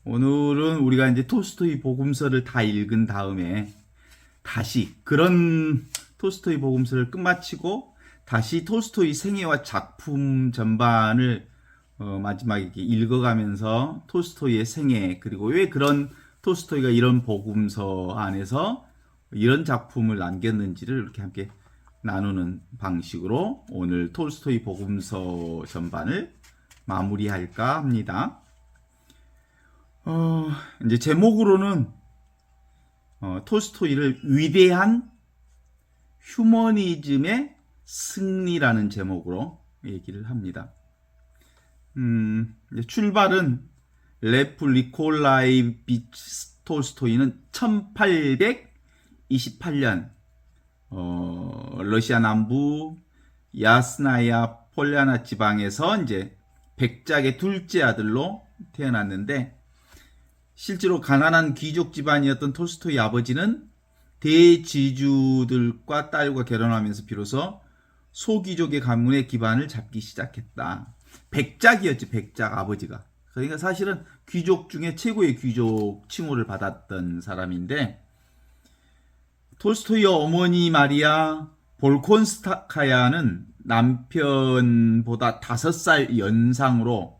오늘은 우리가 이제 톨스토이 복음서를 다 읽은 다음에 다시 그런 톨스토이 복음서를 끝마치고 다시 톨스토이 생애와 작품 전반을 마지막에 이렇게 읽어가면서 톨스토이의 생애, 그리고 왜 그런 톨스토이가 이런 복음서 안에서 이런 작품을 남겼는지를 이렇게 함께 나누는 방식으로 오늘 톨스토이 복음서 전반을 마무리할까 합니다. 이제 제목으로는 톨스토이를 위대한 휴머니즘의 승리라는 제목으로 얘기를 합니다. 출발은 레프 니콜라이비치 톨스토이는 1828년 러시아 남부 야스나야 폴리아나 지방에서 이제 백작의 둘째 아들로 태어났는데, 실제로 가난한 귀족 집안이었던 톨스토이 아버지는 대지주들과 딸과 결혼하면서 비로소 소귀족의 가문의 기반을 잡기 시작했다. 백작이었지, 백작 아버지가. 그러니까 사실은 귀족 중에 최고의 귀족 칭호를 받았던 사람인데, 톨스토이의 어머니 마리아 볼콘스카야는 남편보다 5살 연상으로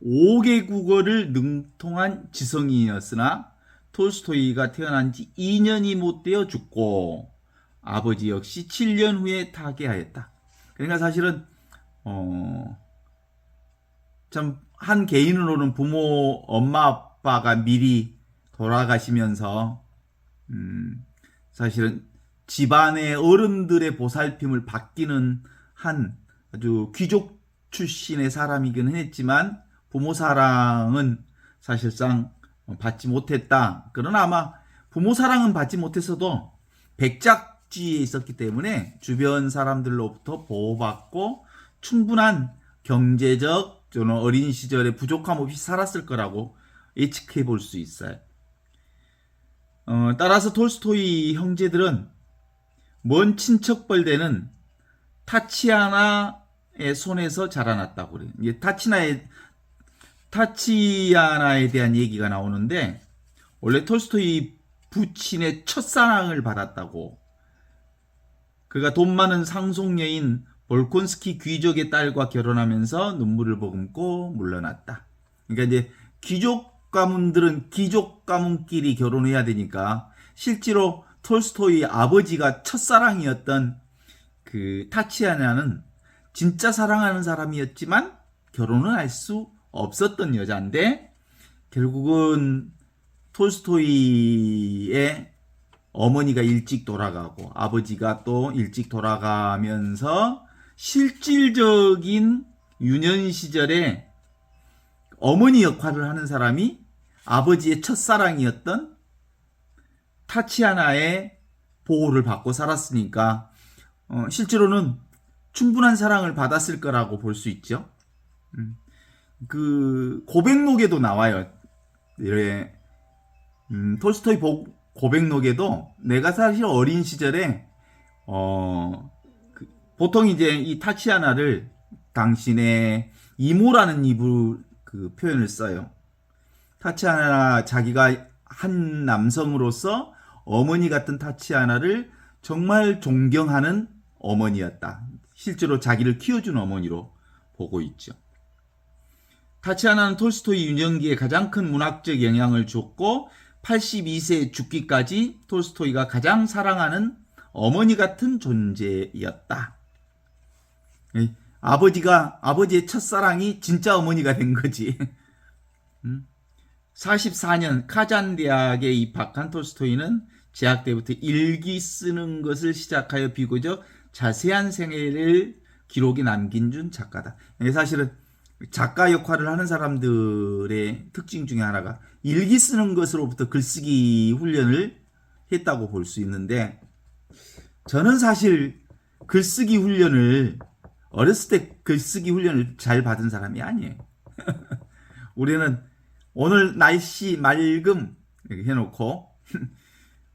5개국어를 능통한 지성인이었으나 톨스토이가 태어난 지 2년이 못 되어 죽고 아버지 역시 7년 후에 타계하였다. 그러니까 사실은 참 한 개인으로는 부모 엄마 아빠가 미리 돌아가시면서 사실은 집안의 어른들의 보살핌을 받기는 한 아주 귀족 출신의 사람이긴 했지만 부모 사랑은 사실상 받지 못했다. 그러나 아마 부모 사랑은 받지 못했어도 백작지에 있었기 때문에 주변 사람들로부터 보호받고 충분한 경제적 또는 어린 시절에 부족함 없이 살았을 거라고 예측해 볼 수 있어요. 따라서 톨스토이 형제들은 먼 친척벌되는 타치아나의 손에서 자라났다고 그래요. 이게 타치아나에 대한 얘기가 나오는데, 원래 톨스토이 부친의 첫사랑을 받았다고. 그가 돈 많은 상속녀인 볼콘스키 귀족의 딸과 결혼하면서 눈물을 머금고 물러났다. 그러니까 이제 귀족 가문들은 귀족 가문끼리 결혼해야 되니까 실제로 톨스토이 아버지가 첫사랑이었던 그 타치아나는 진짜 사랑하는 사람이었지만 결혼은 할 수 없었던 여자인데, 결국은 톨스토이의 어머니가 일찍 돌아가고 아버지가 또 일찍 돌아가면서 실질적인 유년 시절에 어머니 역할을 하는 사람이 아버지의 첫사랑이었던 타치아나의 보호를 받고 살았으니까 실제로는 충분한 사랑을 받았을 거라고 볼 수 있죠. 그 고백록에도 나와요. 톨스토이 고백록에도 내가 사실 어린 시절에 보통 이제 이 타치아나를 당신의 이모라는 그 표현을 써요. 타치아나 자기가 한 남성으로서 어머니 같은 타치아나를 정말 존경하는 어머니였다. 실제로 자기를 키워준 어머니로 보고 있죠. 타치아나는 톨스토이 유년기에 가장 큰 문학적 영향을 줬고 82세 죽기까지 톨스토이가 가장 사랑하는 어머니 같은 존재였다. 아버지의 첫사랑이 진짜 어머니가 된 거지. 44년 카잔 대학에 입학한 톨스토이는 재학 때부터 일기 쓰는 것을 시작하여 비교적 자세한 생애를 기록에 남긴 준 작가다. 사실은 작가 역할을 하는 사람들의 특징 중에 하나가 일기 쓰는 것으로부터 글쓰기 훈련을 했다고 볼 수 있는데, 저는 사실 글쓰기 훈련을 어렸을 때 글쓰기 훈련을 잘 받은 사람이 아니에요. 우리는 오늘 날씨 맑음 이렇게 해놓고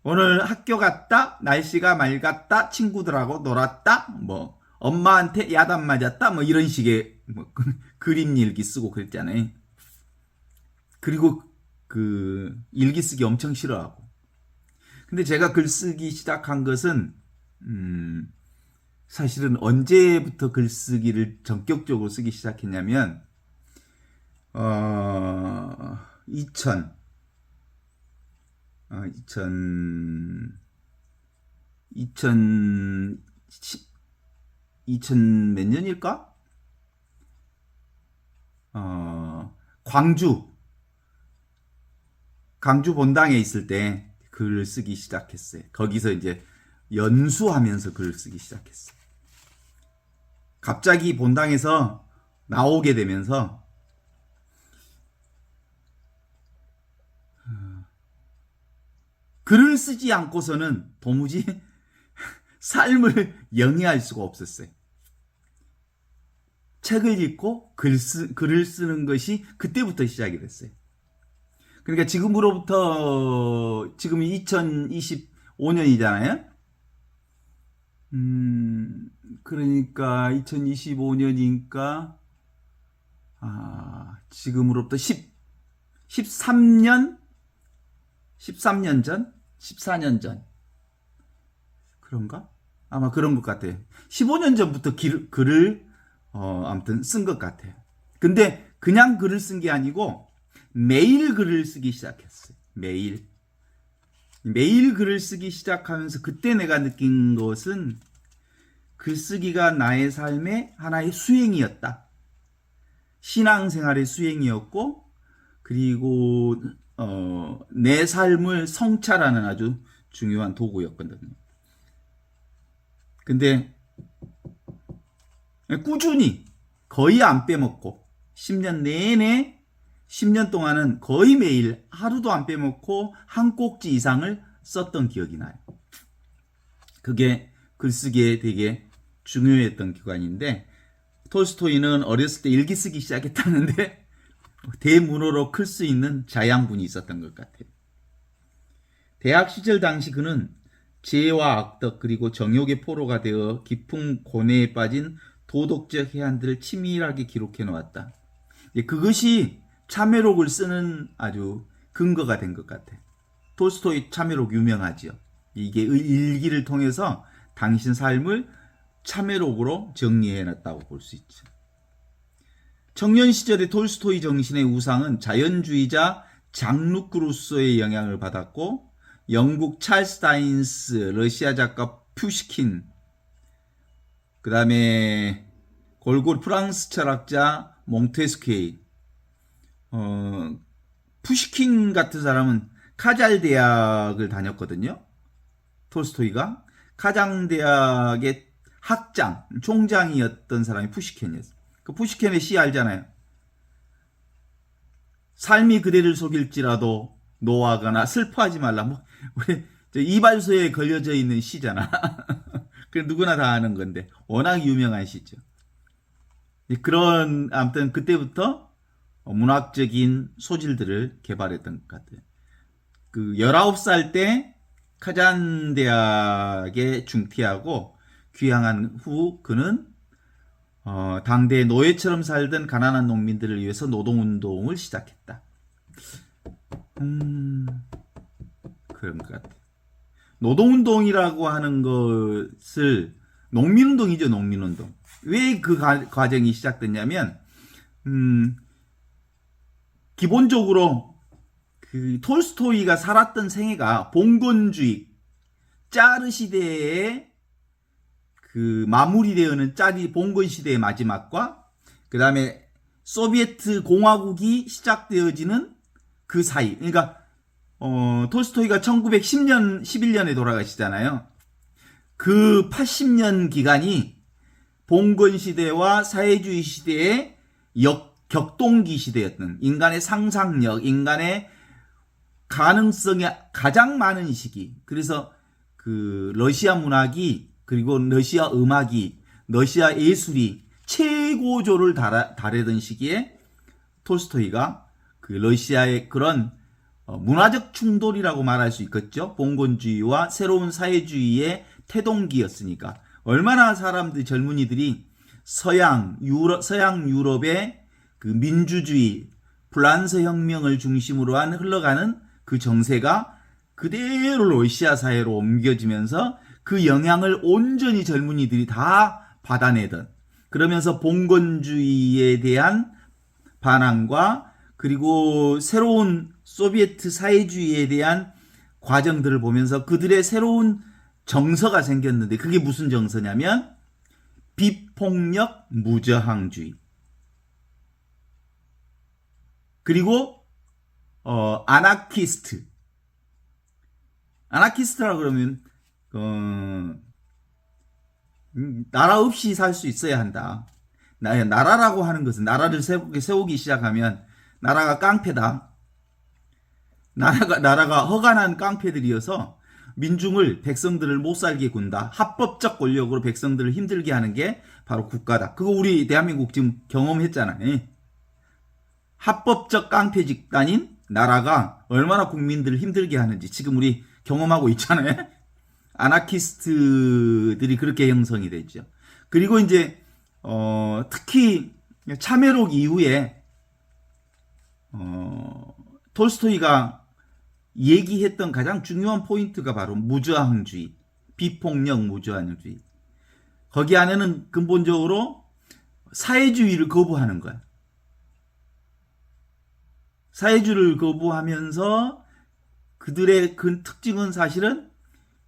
오늘 학교 갔다, 날씨가 맑았다, 친구들하고 놀았다, 뭐 엄마한테 야단 맞았다, 뭐 이런 식의 그림 일기 쓰고 그랬잖아요. 그리고 그 일기 쓰기 엄청 싫어하고. 근데 제가 글쓰기 시작한 것은 사실은 언제부터 글쓰기를 전격적으로 쓰기 시작했냐면 2000 몇 년일까? 광주 본당에 있을 때 글을 쓰기 시작했어요. 거기서 이제 연수하면서 글을 쓰기 시작했어요. 갑자기 본당에서 나오게 되면서 글을 쓰지 않고서는 도무지 삶을 영위할 수가 없었어요. 책을 읽고 글을 쓰는 것이 그때부터 시작이 됐어요. 그러니까 지금으로부터 지금이 2025년이잖아요. 그러니까 2025년이니까 지금으로부터 13년 전? 14년 전. 그런가? 아마 그런 것 같아요. 15년 전부터 글을 아무튼 쓴 것 같아요. 근데 그냥 글을 쓴 게 아니고 매일 글을 쓰기 시작했어요. 매일 글을 쓰기 시작하면서 그때 내가 느낀 것은 글쓰기가 나의 삶의 하나의 수행이었다. 신앙생활의 수행이었고, 그리고 내 삶을 성찰하는 아주 중요한 도구였거든요. 근데 꾸준히 거의 안 빼먹고 10년 동안은 거의 매일 하루도 안 빼먹고 한 꼭지 이상을 썼던 기억이 나요. 그게 글쓰기에 되게 중요했던 기간인데, 톨스토이는 어렸을 때 일기 쓰기 시작했다는데 대문호로 클 수 있는 자양분이 있었던 것 같아요. 대학 시절 당시 그는 재와 악덕 그리고 정욕의 포로가 되어 깊은 고뇌에 빠진 도덕적 해안들을 치밀하게 기록해 놓았다. 그것이 참회록을 쓰는 아주 근거가 된 것 같아요. 톨스토이 참회록 유명하지요. 이게 일기를 통해서 당신 삶을 참회록으로 정리해놨다고 볼 수 있죠. 청년 시절의 톨스토이 정신의 우상은 자연주의자 장 루크 루소의 영향을 받았고, 영국 찰스 다인스, 러시아 작가 푸시킨, 그 다음에 골고루 프랑스 철학자 몽테스퀴, 푸시킨 같은 사람은 카잘 대학을 다녔거든요. 톨스토이가 카장 대학의 학장, 총장이었던 사람이 푸시킨이었어요. 그 푸시킨의 시 알잖아요. 삶이 그대를 속일지라도 노하거나 슬퍼하지 말라. 뭐 우리 이발소에 걸려져 있는 시잖아. 그 누구나 다 아는 건데 워낙 유명한 시죠. 그런 아무튼 그때부터 문학적인 소질들을 개발했던 것 같아요. 그 19살 때 카잔 대학에 중퇴하고 귀향한 후 그는 당대 노예처럼 살던 가난한 농민들을 위해서 노동운동을 시작했다. 그런 것 같아요. 노동운동이라고 하는 것을 농민운동이죠. 농민운동. 왜 그 과정이 시작됐냐면 기본적으로 그 톨스토이가 살았던 생애가 봉건주의 짜르 시대에 그 마무리되어는 짜리 봉건 시대의 마지막과 그 다음에 소비에트 공화국이 시작되어지는 그 사이. 그러니까 톨스토이가 1910년 11년에 돌아가시잖아요. 그 80년 기간이 봉건 시대와 사회주의 시대의 격동기 시대였던, 인간의 상상력, 인간의 가능성이 가장 많은 시기. 그래서 그 러시아 문학이, 그리고 러시아 음악이, 러시아 예술이 최고조를 달하던 시기에 톨스토이가 그 러시아의 그런 문화적 충돌이라고 말할 수 있겠죠. 봉건주의와 새로운 사회주의의 태동기였으니까 얼마나 사람들, 젊은이들이 서양 유럽의 그 민주주의, 프랑스 혁명을 중심으로 한 흘러가는 그 정세가 그대로 러시아 사회로 옮겨지면서 그 영향을 온전히 젊은이들이 다 받아내던, 그러면서 봉건주의에 대한 반항과 그리고 새로운 소비에트 사회주의에 대한 과정들을 보면서 그들의 새로운 정서가 생겼는데, 그게 무슨 정서냐면 비폭력 무저항주의, 그리고 아나키스트라 그러면 나라 없이 살 수 있어야 한다. 나라라고 하는 것은, 나라를 세우기 시작하면 나라가 깡패다. 나라가 허간한 깡패들이어서 민중을, 백성들을 못 살게 군다. 합법적 권력으로 백성들을 힘들게 하는 게 바로 국가다. 그거 우리 대한민국 지금 경험했잖아요. 합법적 깡패 집단인 나라가 얼마나 국민들을 힘들게 하는지 지금 우리 경험하고 있잖아요. 아나키스트들이 그렇게 형성이 됐죠. 그리고 이제 특히 참회록 이후에 톨스토이가 얘기했던 가장 중요한 포인트가 바로 무저항주의, 비폭력 무저항주의. 거기 안에는 근본적으로 사회주의를 거부하는 거야. 사회주의를 거부하면서 그들의 그 특징은 사실은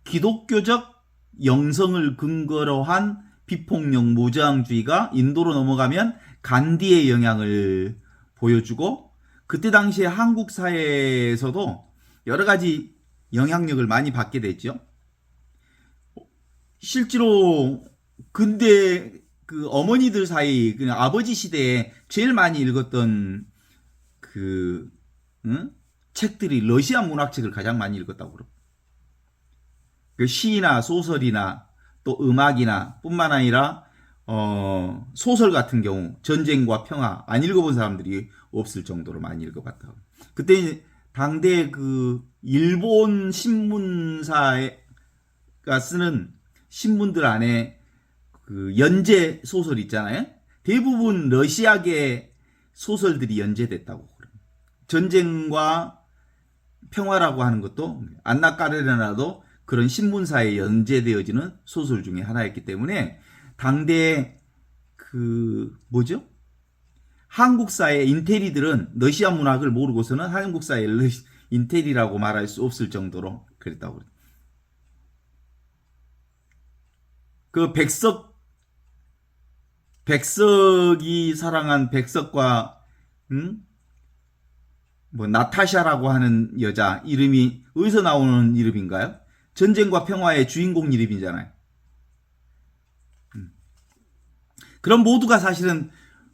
기독교적 영성을 근거로 한 비폭력 무저항주의가 인도로 넘어가면 간디의 영향을 보여주고, 그때 당시에 한국 사회에서도 여러 가지 영향력을 많이 받게 됐죠. 실제로 근대 그 어머니들 사이, 그 아버지 시대에 제일 많이 읽었던 책들이 러시아 문학책을 가장 많이 읽었다고 그러고, 그 시나 소설이나 또 음악이나 뿐만 아니라 소설 같은 경우 전쟁과 평화 안 읽어본 사람들이 없을 정도로 많이 읽어봤다고. 그때 당대 그 일본 신문사가 쓰는 신문들 안에 그 연재 소설 있잖아요. 대부분 러시아계 소설들이 연재됐다고 그래요. 전쟁과 평화라고 하는 것도 안나 까레레나도 그런 신문사에 연재되어지는 소설 중에 하나였기 때문에 당대 한국 사회 인테리들은 러시아 문학을 모르고서는 한국 사회 인테리라고 말할 수 없을 정도로 그랬다고 그래요. 그 백석이 사랑한 백석과 나타샤라고 하는 여자 이름이 어디서 나오는 이름인가요? 전쟁과 평화의 주인공 이름이잖아요. 그럼 모두가 사실은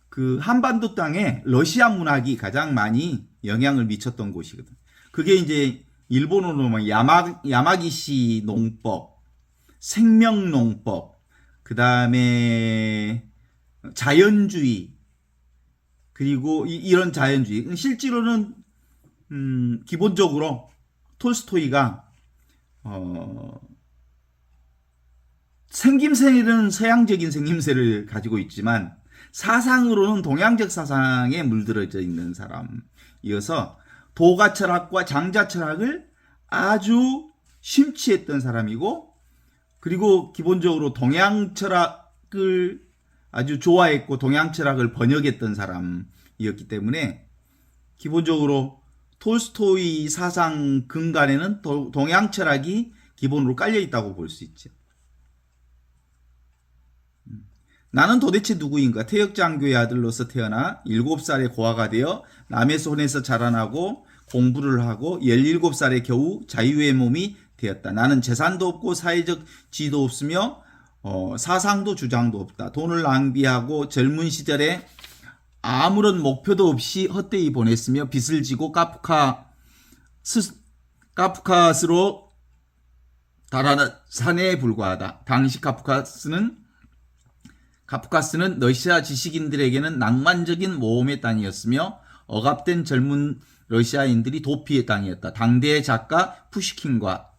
그 한반도 땅에 러시아 문학이 가장 많이 영향을 미쳤던 곳이거든. 그게 이제 일본어로 뭐 야마기시 농법, 생명농법, 그 다음에 자연주의, 그리고 이런 자연주의. 실제로는 기본적으로 톨스토이가 생김새는 서양적인 생김새를 가지고 있지만 사상으로는 동양적 사상에 물들어져 있는 사람이어서 도가 철학과 장자 철학을 아주 심취했던 사람이고, 그리고 기본적으로 동양 철학을 아주 좋아했고 동양 철학을 번역했던 사람이었기 때문에 기본적으로 톨스토이 사상 근간에는 동양 철학이 기본으로 깔려 있다고 볼 수 있죠. 나는 도대체 누구인가? 태역장교의 아들로서 태어나 7살에 고아가 되어 남의 손에서 자라나고 공부를 하고 17살에 겨우 자유의 몸이 되었다. 나는 재산도 없고 사회적 지위도 없으며 사상도 주장도 없다. 돈을 낭비하고 젊은 시절에 아무런 목표도 없이 헛되이 보냈으며 빚을 지고 카프카스로 달아난 사내에 불과하다. 당시 카프카스는 러시아 지식인들에게는 낭만적인 모험의 땅이었으며 억압된 젊은 러시아인들이 도피의 땅이었다. 당대의 작가 푸시킨과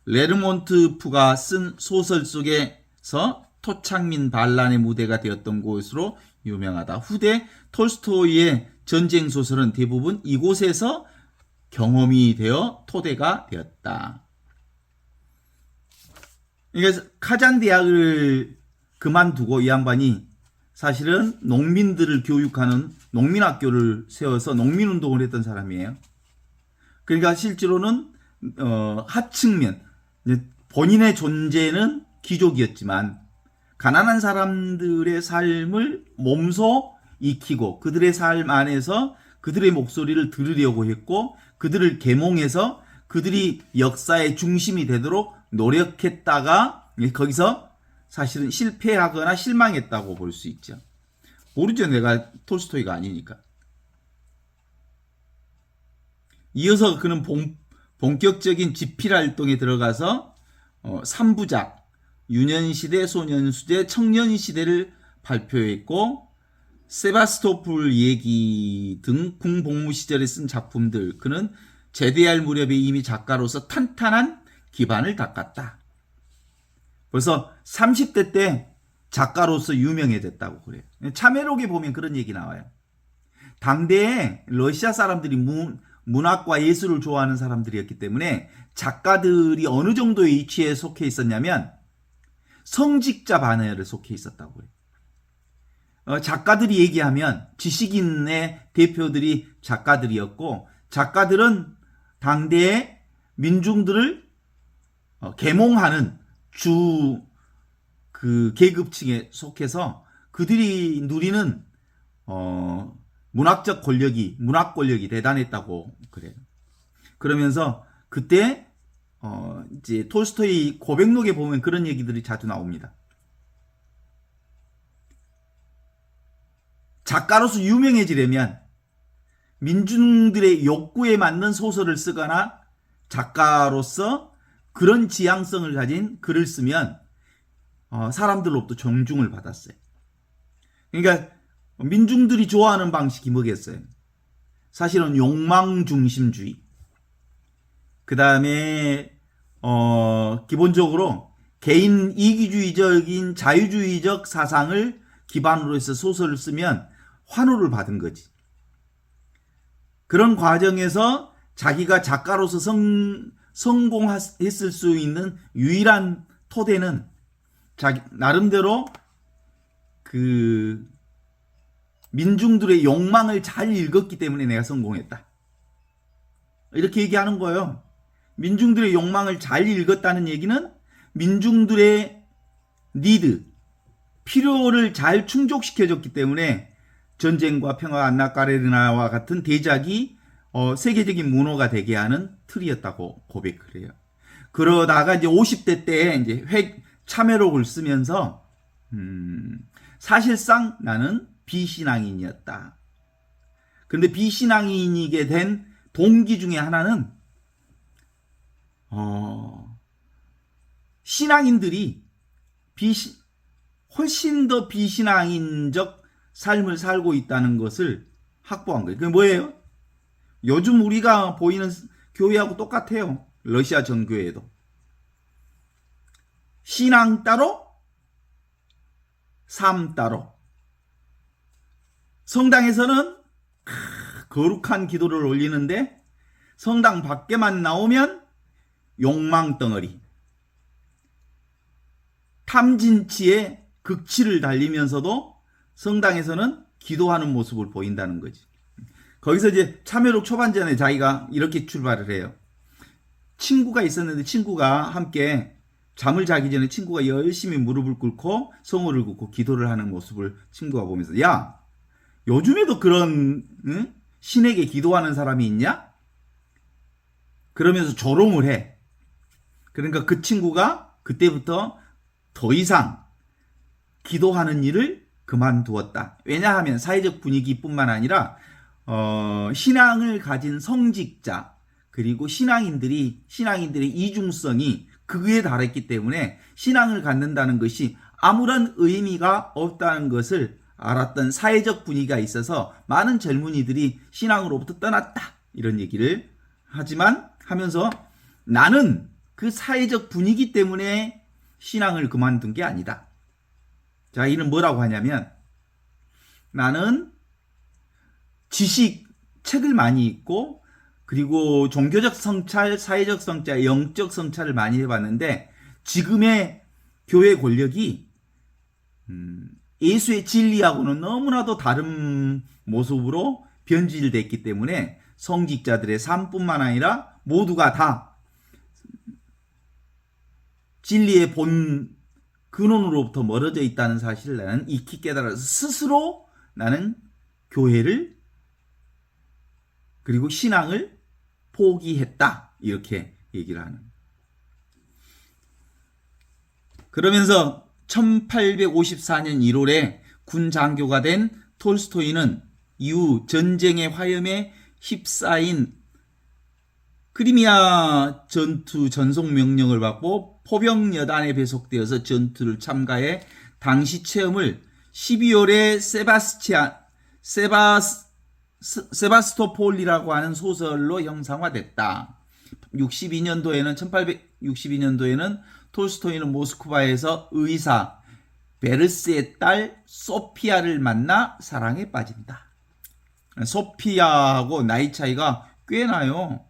레르몬트프가 쓴 소설 속에서 토착민 반란의 무대가 되었던 곳으로 유명하다. 후대 톨스토이의 전쟁 소설은 대부분 이곳에서 경험이 되어 토대가 되었다. 그러니까 카잔 대학을 그만두고 이 양반이 사실은 농민들을 교육하는 농민학교를 세워서 농민운동을 했던 사람이에요. 그러니까 실제로는 하층면, 본인의 존재는 귀족이었지만 가난한 사람들의 삶을 몸소 익히고 그들의 삶 안에서 그들의 목소리를 들으려고 했고 그들을 계몽해서 그들이 역사의 중심이 되도록 노력했다가 거기서 사실은 실패하거나 실망했다고 볼 수 있죠. 모르죠. 내가 톨스토이가 아니니까. 이어서 그는 본격적인 집필 활동에 들어가서 3부작 유년시대, 소년시대, 청년시대를 발표했고 세바스토폴 얘기 등 궁복무 시절에 쓴 작품들 그는 제대할 무렵에 이미 작가로서 탄탄한 기반을 닦았다. 벌써 30대 때 작가로서 유명해졌다고 그래요. 참회록에 보면 그런 얘기 나와요. 당대에 러시아 사람들이 문학과 예술을 좋아하는 사람들이었기 때문에 작가들이 어느 정도의 위치에 속해 있었냐면 성직자 반열에 속해 있었다고 해요. 작가들이 얘기하면 지식인의 대표들이 작가들이었고 작가들은 당대의 민중들을 계몽하는 그 계급층에 속해서 그들이 누리는 문학 권력이 대단했다고 그래요. 그러면서 그때 이제 톨스토이 고백록에 보면 그런 얘기들이 자주 나옵니다. 작가로서 유명해지려면 민중들의 욕구에 맞는 소설을 쓰거나 작가로서 그런 지향성을 가진 글을 쓰면 사람들로부터 존중을 받았어요. 그러니까 민중들이 좋아하는 방식이 뭐겠어요? 사실은 욕망중심주의. 그 다음에 기본적으로 개인 이기주의적인 자유주의적 사상을 기반으로 해서 소설을 쓰면 환호를 받은 거지. 그런 과정에서 자기가 작가로서 성공했을 수 있는 유일한 토대는 자기 나름대로 그 민중들의 욕망을 잘 읽었기 때문에 내가 성공했다. 이렇게 얘기하는 거예요. 민중들의 욕망을 잘 읽었다는 얘기는 민중들의 니드, 필요를 잘 충족시켜줬기 때문에 전쟁과 평화, 안나 까레르나와 같은 대작이 세계적인 문호가 되게 하는 틀이었다고 고백을 해요. 그러다가 이제 50대 때 이제 참회록을 쓰면서 사실상 나는 비신앙인이었다. 그런데 비신앙인이게 된 동기 중에 하나는 신앙인들이 훨씬 더 비신앙인적 삶을 살고 있다는 것을 확보한 거예요. 그게 뭐예요? 요즘 우리가 보이는 교회하고 똑같아요. 러시아 정교회도. 신앙 따로, 삶 따로. 성당에서는 거룩한 기도를 올리는데 성당 밖에만 나오면 욕망 덩어리. 탐진치의 극치를 달리면서도 성당에서는 기도하는 모습을 보인다는 거지. 거기서 이제 참회록 초반전에 자기가 이렇게 출발을 해요. 친구가 있었는데 친구가 함께 잠을 자기 전에 친구가 열심히 무릎을 꿇고 성호를 긋고 기도를 하는 모습을 친구가 보면서 야, 요즘에도 그런 신에게 기도하는 사람이 있냐? 그러면서 조롱을 해. 그러니까 그 친구가 그때부터 더 이상 기도하는 일을 그만두었다. 왜냐하면 사회적 분위기뿐만 아니라 신앙을 가진 성직자 그리고 신앙인들의 이중성이 극에 달했기 때문에 신앙을 갖는다는 것이 아무런 의미가 없다는 것을 알았던 사회적 분위기가 있어서 많은 젊은이들이 신앙으로부터 떠났다. 이런 얘기를 하면서 나는 그 사회적 분위기 때문에 신앙을 그만둔 게 아니다. 자, 이는 뭐라고 하냐면 나는 지식, 책을 많이 읽고 그리고 종교적 성찰, 사회적 성찰, 영적 성찰을 많이 해봤는데 지금의 교회 권력이 예수의 진리하고는 너무나도 다른 모습으로 변질됐기 때문에 성직자들의 삶뿐만 아니라 모두가 다 진리의 본 근원으로부터 멀어져 있다는 사실을 나는 익히 깨달아서 스스로 나는 교회를 그리고 신앙을 포기했다. 이렇게 얘기를 하는. 그러면서 1854년 1월에 군 장교가 된 톨스토이는 이후 전쟁의 화염에 휩싸인 크리미아 전투 전속 명령을 받고 포병 여단에 배속되어서 전투를 참가해 당시 체험을 12월에 세바스토폴이라고 하는 소설로 형상화됐다. 1862년도에는 톨스토이는 모스크바에서 의사 베르스의 딸 소피아를 만나 사랑에 빠진다. 소피아하고 나이 차이가 꽤 나요.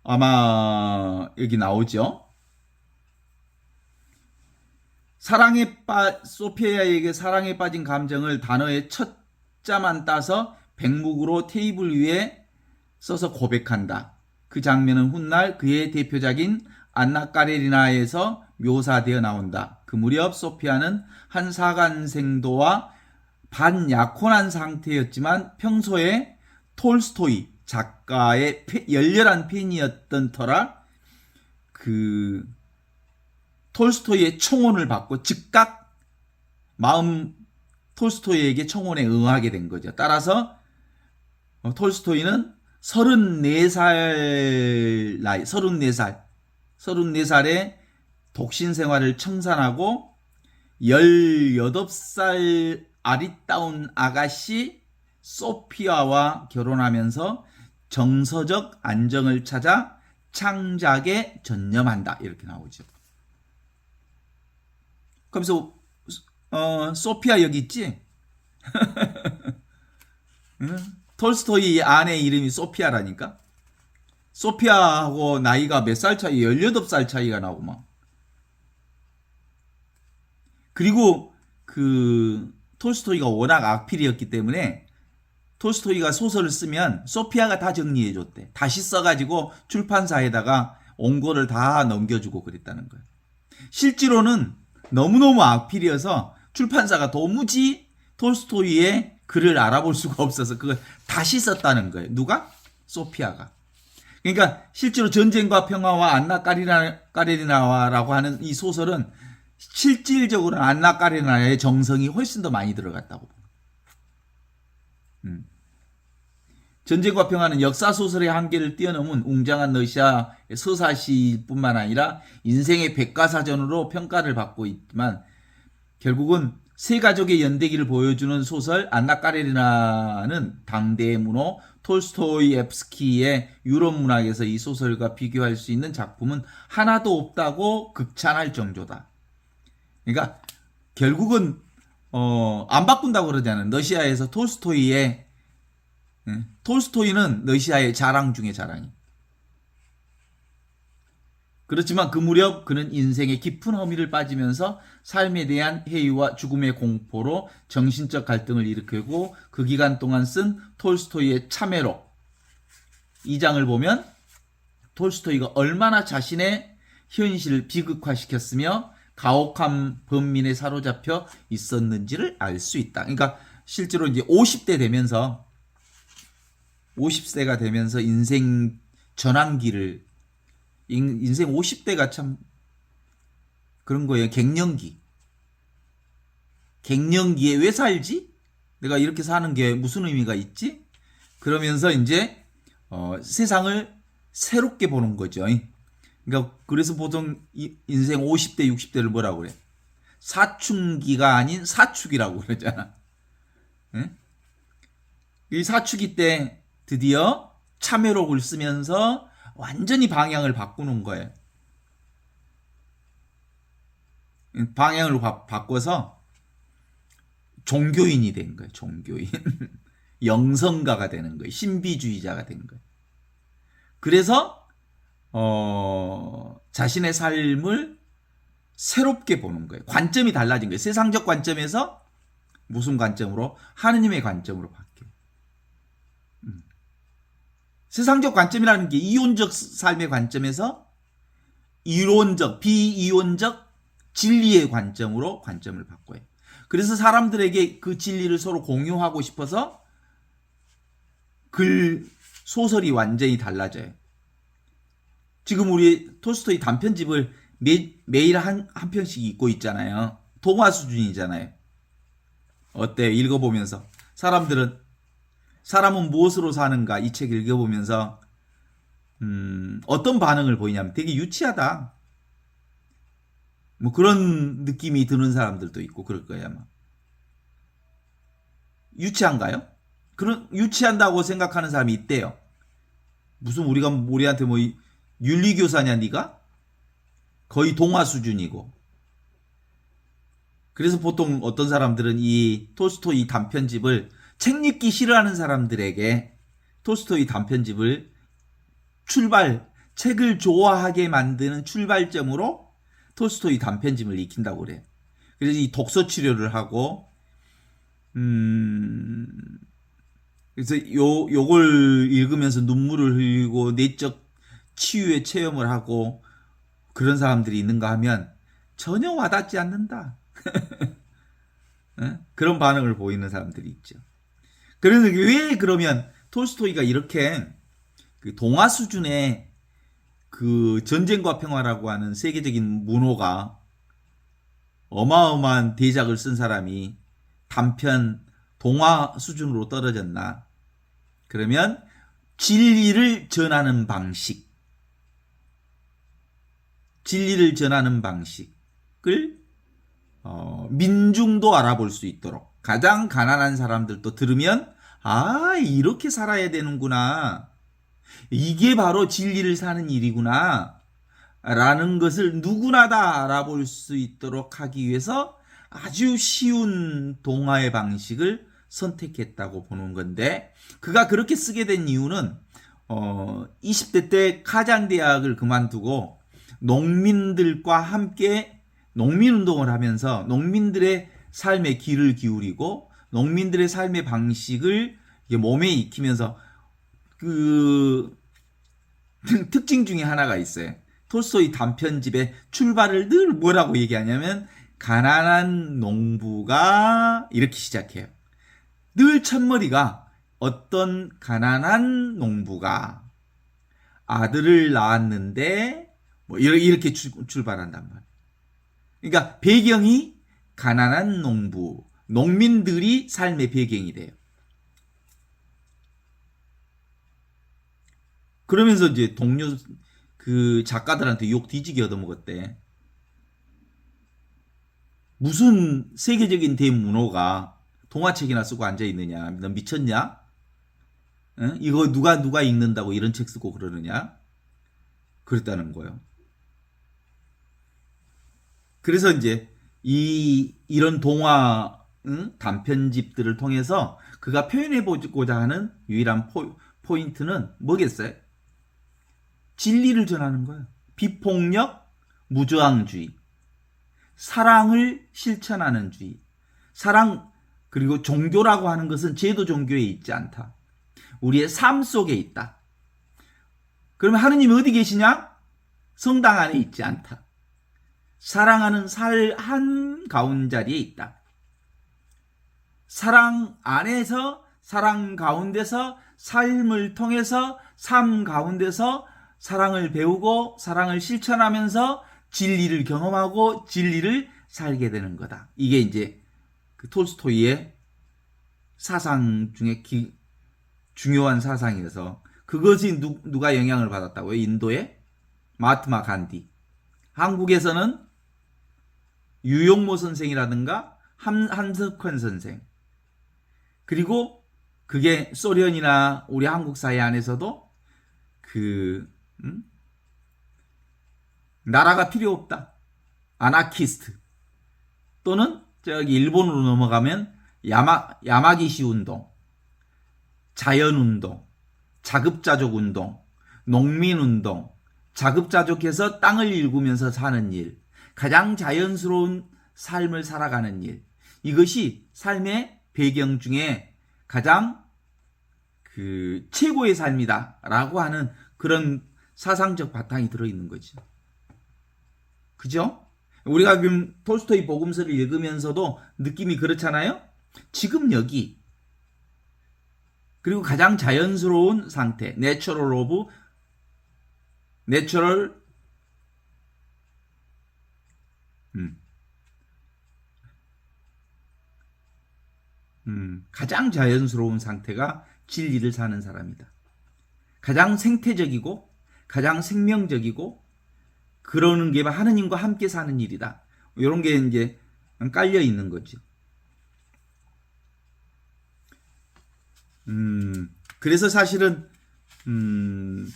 아마 여기 나오죠. 소피아에게 사랑에 빠진 감정을 단어의 첫 자만 따서 백묵으로 테이블 위에 써서 고백한다. 그 장면은 훗날 그의 대표작인 안나 까레리나에서 묘사되어 나온다. 그 무렵 소피아는 한 사관생도와 반약혼한 상태였지만 평소에 톨스토이 작가의 열렬한 팬이었던 터라 톨스토이의 청혼을 받고 즉각 톨스토이에게 청혼에 응하게 된 거죠. 따라서 톨스토이는 34살에 독신 생활을 청산하고 18살 아리따운 아가씨 소피아와 결혼하면서 정서적 안정을 찾아 창작에 전념한다. 이렇게 나오죠. 그러면서 소피아 여기 있지? 톨스토이 아내 이름이 소피아라니까. 소피아하고 나이가 몇 살 차이? 18살 차이가 나고 막. 그리고 톨스토이가 워낙 악필이었기 때문에 톨스토이가 소설을 쓰면 소피아가 다 정리해줬대. 다시 써가지고 출판사에다가 원고를 다 넘겨주고 그랬다는 거예요. 실제로는 너무너무 악필이어서 출판사가 도무지 톨스토이의 글을 알아볼 수가 없어서 그걸 다시 썼다는 거예요. 누가? 소피아가. 그러니까 실제로 전쟁과 평화와 안나 까레리나라고 하는 이 소설은 실질적으로 안나 까레리나의 정성이 훨씬 더 많이 들어갔다고. 전쟁과 평화는 역사소설의 한계를 뛰어넘은 웅장한 러시아 서사시뿐만 아니라 인생의 백과사전으로 평가를 받고 있지만 결국은 세 가족의 연대기를 보여주는 소설 안나 까레리나는 당대의 문호 톨스토이옙스키의 유럽 문학에서 이 소설과 비교할 수 있는 작품은 하나도 없다고 극찬할 정도다. 그러니까 결국은 안 바꾼다고 그러잖아요. 러시아에서 톨스토이는 러시아의 자랑 중에 자랑이. 그렇지만 그 무렵 그는 인생의 깊은 허미를 빠지면서 삶에 대한 회의와 죽음의 공포로 정신적 갈등을 일으키고 그 기간 동안 쓴 톨스토이의 참회록 2장을 보면 톨스토이가 얼마나 자신의 현실을 비극화시켰으며 가혹한 범민에 사로잡혀 있었는지를 알 수 있다. 그러니까 실제로 이제 50세가 되면서 인생 전환기를 인생 50대가 참 그런 거예요. 갱년기에 왜 살지? 내가 이렇게 사는 게 무슨 의미가 있지? 그러면서 이제 세상을 새롭게 보는 거죠. 그러니까 그래서 보통 인생 50대, 60대를 뭐라고 그래? 사춘기가 아닌 사축이라고 그러잖아. 이 사춘기 때 드디어 참회록을 쓰면서 완전히 방향을 바꾸는 거예요. 방향을 바꿔서 종교인이 된 거예요. 종교인. 영성가가 되는 거예요. 신비주의자가 된 거예요. 그래서 자신의 삶을 새롭게 보는 거예요. 관점이 달라진 거예요. 세상적 관점에서 무슨 관점으로? 하느님의 관점으로 바뀌어요. 세상적 관점이라는 게 이론적 삶의 관점에서 이론적, 비이론적 진리의 관점으로 관점을 바꿔요. 그래서 사람들에게 그 진리를 서로 공유하고 싶어서 글, 소설이 완전히 달라져요. 지금 우리 톨스토이 단편집을 매일 한 편씩 읽고 있잖아요. 동화 수준이잖아요. 어때요? 읽어보면서. 사람은 무엇으로 사는가 이 책 읽어보면서 어떤 반응을 보이냐면 되게 유치하다. 뭐 그런 느낌이 드는 사람들도 있고 그럴 거예요 아마. 유치한가요? 그런 유치한다고 생각하는 사람이 있대요. 무슨 우리한테 뭐 윤리교사냐 네가? 거의 동화 수준이고. 그래서 보통 어떤 사람들은 이 톨스토이 단편집을 책 읽기 싫어하는 사람들에게 톨스토이 단편집을 책을 좋아하게 만드는 출발점으로 톨스토이 단편집을 익힌다고 그래요. 그래서 이 독서 치료를 하고, 그래서 요걸 읽으면서 눈물을 흘리고 내적 치유의 체험을 하고 그런 사람들이 있는가 하면 전혀 와닿지 않는다. 그런 반응을 보이는 사람들이 있죠. 그래서 왜 그러면 톨스토이가 이렇게 그 동화 수준의 그 전쟁과 평화라고 하는 세계적인 문호가 어마어마한 대작을 쓴 사람이 단편 동화 수준으로 떨어졌나? 그러면 진리를 전하는 방식을 민중도 알아볼 수 있도록 가장 가난한 사람들도 들으면 이렇게 살아야 되는구나. 이게 바로 진리를 사는 일이구나. 라는 것을 누구나 다 알아볼 수 있도록 하기 위해서 아주 쉬운 동화의 방식을 선택했다고 보는 건데 그가 그렇게 쓰게 된 이유는 20대 때 카잔 대학을 그만두고 농민들과 함께 농민운동을 하면서 농민들의 삶에 귀를 기울이고 농민들의 삶의 방식을 몸에 익히면서 그 특징 중에 하나가 있어요. 톨스토이 단편집의 출발을 늘 뭐라고 얘기하냐면 가난한 농부가 이렇게 시작해요. 늘 첫머리가 어떤 가난한 농부가 아들을 낳았는데 뭐 이렇게 출발한단 말이에요. 그러니까 배경이 가난한 농민들이 삶의 배경이 돼요. 그러면서 이제 동료 그 작가들한테 욕 뒤지게 얻어먹었대. 무슨 세계적인 대문호가 동화책이나 쓰고 앉아있느냐? 너 미쳤냐? 응? 이거 누가 읽는다고 이런 책 쓰고 그러느냐? 그랬다는 거예요. 그래서 이제 이런 동화 단편집들을 통해서 그가 표현해보고자 하는 유일한 포인트는 뭐겠어요? 진리를 전하는 거예요. 비폭력, 무저항주의, 사랑을 실천하는 주의. 사랑 그리고 종교라고 하는 것은 제도 종교에 있지 않다. 우리의 삶 속에 있다. 그러면 하느님이 어디 계시냐? 성당 안에 있지 않다. 사랑하는 한 가운자리에 있다. 사랑 안에서 사랑 가운데서 삶을 통해서 삶 가운데서 사랑을 배우고 사랑을 실천하면서 진리를 경험하고 진리를 살게 되는 거다. 이게 이제 그 톨스토이의 사상 중에 중요한 사상이어서 그것이 누가 영향을 받았다고요? 인도의 마하트마 간디. 한국에서는 유용모 선생이라든가 한석환 선생. 그리고 그게 소련이나 우리 한국 사회 안에서도 나라가 필요 없다. 아나키스트. 또는 저기 일본으로 넘어가면 야마기시 운동, 자연운동, 자급자족운동, 농민운동, 자급자족해서 땅을 일구면서 사는 일, 가장 자연스러운 삶을 살아가는 일, 이것이 삶의 배경 중에 가장 최고의 삶이다라고 하는 그런 사상적 바탕이 들어있는 거죠. 그죠? 우리가 지금 톨스토이 복음서를 읽으면서도 느낌이 그렇잖아요. 지금 여기, 그리고 가장 자연스러운 상태, 가장 자연스러운 상태가 진리를 사는 사람이다. 가장 생태적이고 가장 생명적이고 그러는 게 하느님과 함께 사는 일이다. 이런 게 이제 깔려 있는 거죠. 그래서 사실은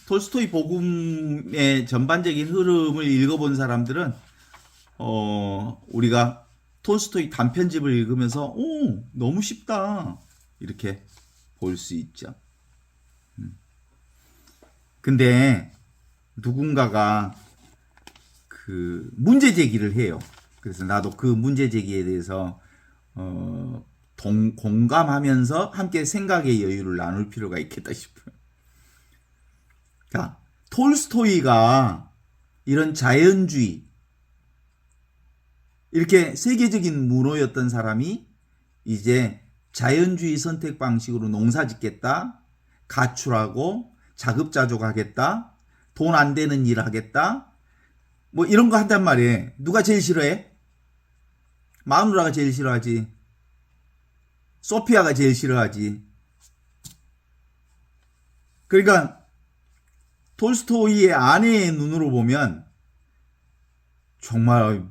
톨스토이 복음의 전반적인 흐름을 읽어본 사람들은 우리가 톨스토이 단편집을 읽으면서 너무 쉽다 이렇게 볼 수 있죠. 근데 누군가가 문제 제기를 해요. 그래서 나도 그 문제 제기에 대해서 공감하면서 함께 생각의 여유를 나눌 필요가 있겠다 싶어요. 자, 톨스토이가 이런 자연주의, 이렇게 세계적인 문호였던 사람이 이제 자연주의 선택 방식으로 농사 짓겠다, 가출하고 자급자족하겠다, 돈 안 되는 일 하겠다, 뭐 이런 거 한단 말이에요. 누가 제일 싫어해? 마누라가 제일 싫어하지. 소피아가 제일 싫어하지. 그러니까 톨스토이의 아내의 눈으로 보면 정말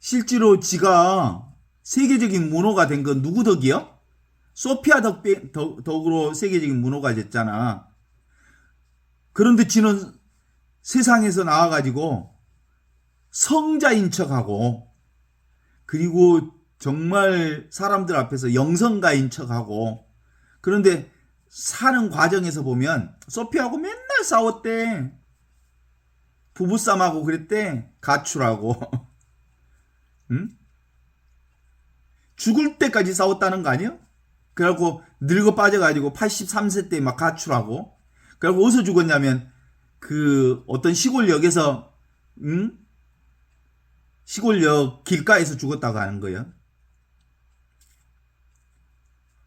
실제로 지가 세계적인 문호가 된 건 누구 덕이요? 소피아 덕으로 세계적인 문호가 됐잖아. 그런데 지는 세상에서 나와가지고 성자인 척하고, 그리고 정말 사람들 앞에서 영성가인 척하고, 그런데 사는 과정에서 보면 소피아하고 맨날 싸웠대. 부부싸움하고 그랬대. 가출하고. 응? 죽을 때까지 싸웠다는 거 아니야? 그래갖고 늙어 빠져가지고 83세 때 막 가출하고, 그래갖고 어디서 죽었냐면 어떤 시골역에서, 시골역 길가에서 죽었다고 하는 거예요.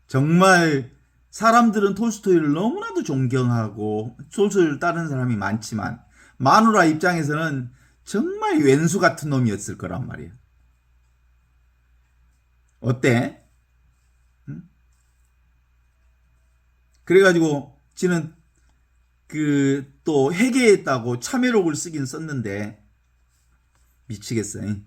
정말 사람들은 톨스토이를 너무나도 존경하고 톨스토이를 따르는 사람이 많지만 마누라 입장에서는 정말 왼수 같은 놈이었을 거란 말이에요. 어때? 그래가지고 지는 또 회개했다고 참회록을 쓰긴 썼는데 미치겠어요.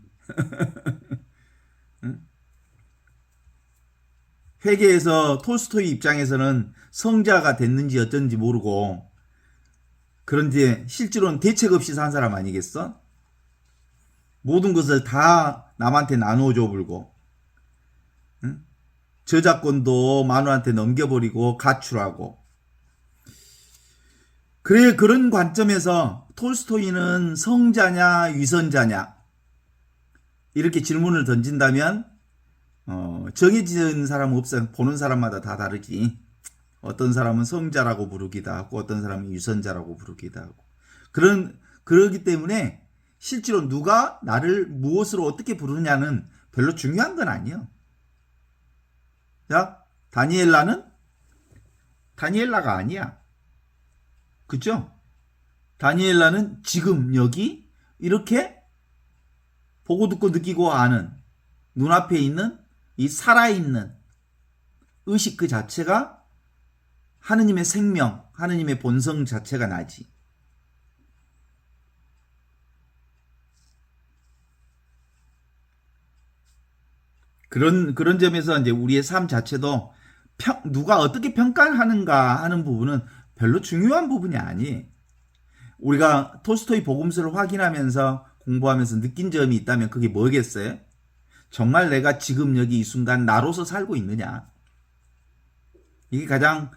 회개해서 톨스토이 입장에서는 성자가 됐는지 어쩐지 모르고, 그런데 실제로는 대책 없이 산 사람 아니겠어? 모든 것을 다 남한테 나누어 줘불고, 저작권도 마누라한테 넘겨버리고 가출하고. 그래, 그런 관점에서 톨스토이는 성자냐 위선자냐 이렇게 질문을 던진다면 정해진 사람은 없어. 보는 사람마다 다 다르지. 어떤 사람은 성자라고 부르기도 하고 어떤 사람은 유선자라고 부르기도 하고. 그러기 때문에 실제로 누가 나를 무엇으로 어떻게 부르냐는 별로 중요한 건 아니에요. 자, 다니엘라가 아니야. 그죠? 다니엘라는 지금 여기 이렇게 보고 듣고 느끼고 아는, 눈앞에 있는 이 살아있는 의식 그 자체가 하느님의 생명, 하느님의 본성 자체가 나지. 그런 점에서 이제 우리의 삶 자체도 누가 어떻게 평가하는가 하는 부분은 별로 중요한 부분이 아니에요. 우리가 톨스토이 복음서를 확인하면서 공부하면서 느낀 점이 있다면 그게 뭐겠어요? 정말 내가 지금 여기 이 순간 나로서 살고 있느냐. 이게 가장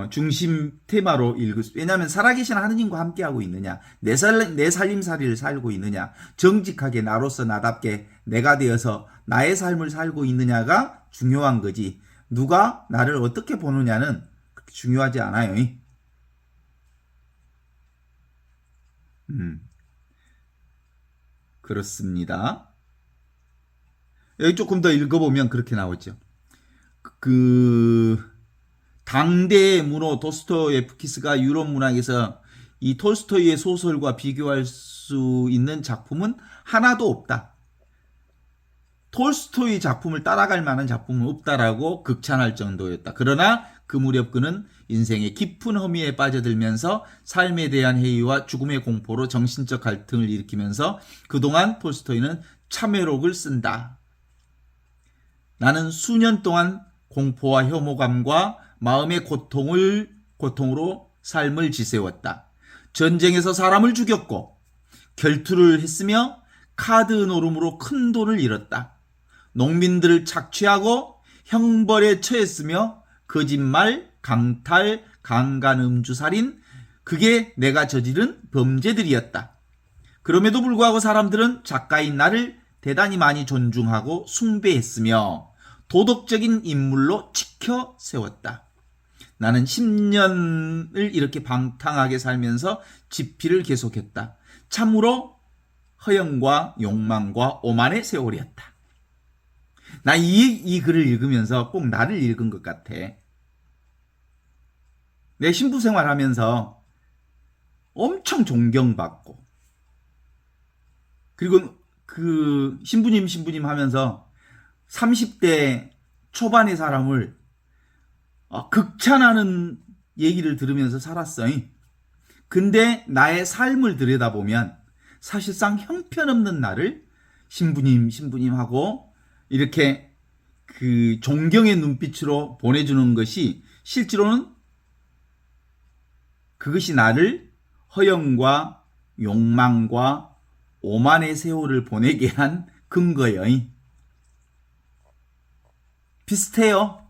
중심 테마로 읽을 수. 왜냐하면 살아계신 하느님과 함께하고 있느냐, 내 살림살이를 살고 있느냐, 정직하게 나로서 나답게 내가 되어서 나의 삶을 살고 있느냐가 중요한 거지. 누가 나를 어떻게 보느냐는 그렇게 중요하지 않아요. 그렇습니다. 여기 조금 더 읽어보면 그렇게 나오죠. 그 당대의 문호 도스토예프스키가 유럽 문학에서 이 톨스토이의 소설과 비교할 수 있는 작품은 하나도 없다. 톨스토이 작품을 따라갈 만한 작품은 없다라고 극찬할 정도였다. 그러나 그 무렵 그는 인생의 깊은 허미에 빠져들면서 삶에 대한 회의와 죽음의 공포로 정신적 갈등을 일으키면서 그동안 톨스토이는 참회록을 쓴다. 나는 수년 동안 공포와 혐오감과 마음의 고통으로 삶을 지새웠다. 전쟁에서 사람을 죽였고 결투를 했으며 카드 노름으로 큰 돈을 잃었다. 농민들을 착취하고 형벌에 처했으며 거짓말, 강탈, 강간, 음주, 살인, 그게 내가 저지른 범죄들이었다. 그럼에도 불구하고 사람들은 작가인 나를 대단히 많이 존중하고 숭배했으며 도덕적인 인물로 지켜 세웠다. 나는 10년을 이렇게 방탕하게 살면서 집필을 계속했다. 참으로 허영과 욕망과 오만의 세월이었다. 나 이 글을 읽으면서 꼭 나를 읽은 것 같아. 내 신부 생활하면서 엄청 존경받고, 그리고 그 신부님 하면서 30대 초반의 사람을 극찬하는 얘기를 들으면서 살았어요. 근데 나의 삶을 들여다보면 사실상 형편없는 나를 신부님 하고 이렇게 그 존경의 눈빛으로 보내주는 것이 실제로는 그것이 나를 허영과 욕망과 오만의 세월을 보내게 한 근거예요. 비슷해요.